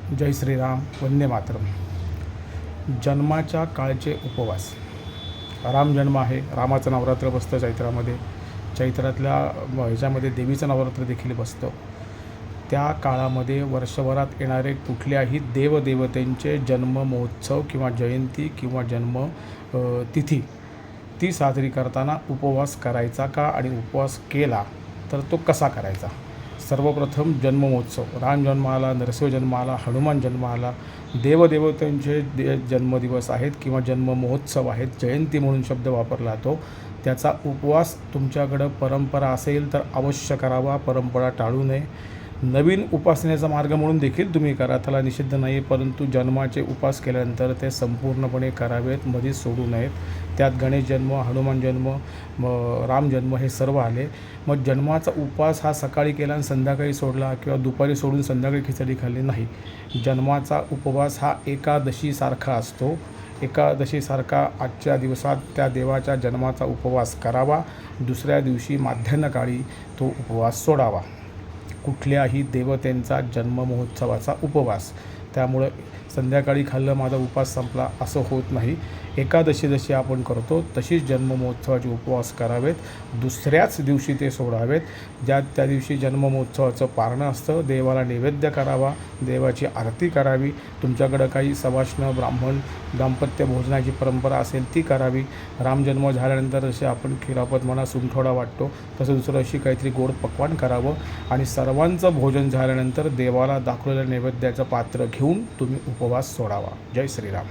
जय श्रीराम, वंदे मातरम. जन्माच्या काळचे उपवास. राम जन्म आहे. रामाचं नवरात्र बसतं चैत्रामध्ये. चैत्रातल्या ह्याच्यामध्ये देवीचं नवरात्र देखील बसतं. त्या काळामध्ये वर्षभरात येणारे कुठल्याही देवदेवतेंचे जन्म महोत्सव किंवा जयंती किंवा जन्म तिथी ती साजरी करताना उपवास करायचा का, आणि उपवास केला तर तो कसा करायचा. सर्वप्रथम जन्म महोत्सव. राम जन्म आला, नरसिंह जन्म आला, हनुमान जन्म आला, देवदेवतांचे जन्मदिवस आहेत किंवा जन्म महोत्सव आहेत, जयंती म्हणून शब्द वापरला तो. त्याचा उपवास तुमच्याकडं परंपरा असेल तर अवश्य करावा, परंपरा टाळू नये. नवीन उपासनेचा मार्ग म्हणून देखील तुम्ही करा, त्याला निषिद्ध नाही, परंतु जन्माचे उपास केल्यानंतर ते संपूर्णपणे करावेत, मध्येच सोडू नयेत. त्यात गणेश जन्म, हनुमान जन्म, राम जन्म हे सर्व आले. मग जन्माचा उपवास हा सकाळी केला आणि संध्याकाळी सोडला किंवा दुपारी सोडून संध्याकाळी खिचडी खाल्ली नाही. जन्माचा उपवास हा एकादशीसारखा असतो. एकादशीसारखा आजच्या दिवसात त्या देवाच्या जन्माचा उपवास करावा. दुसऱ्या दिवशी माध्यान्हकाळी तो उपवास सोडावा. कुठल्याही देवतेंचा जन्म महोत्सवाचा उपवास. त्यामुळं संध्याकाळी खाल्लं माझा उपवास संपला असं होत नाही. एकादशी जशी आपण करतो तशीच जन्म महोत्सवाचे उपवास करावेत. दुसऱ्याच दिवशी ते सोडावेत. त्या दिवशी जन्म महोत्सवाचं पारणं असतं, देवाला नैवेद्य करावा, देवाची आरती करावी. तुमच्याकडं काही सवाष्ण ब्राह्मण दाम्पत्य भोजनाची परंपरा असेल ती करावी. रामजन्म झाल्यानंतर जसे आपण खिरापत म्हणा सुंठोडा वाटतो तसं दुसरं अशी काहीतरी गोड पक्वान करावं. आणि सर्वांचं भोजन झाल्यानंतर देवाला दाखवलेल्या नैवेद्याचं पात्र घेऊन तुम्ही उपवास सोडावा. जय श्रीराम.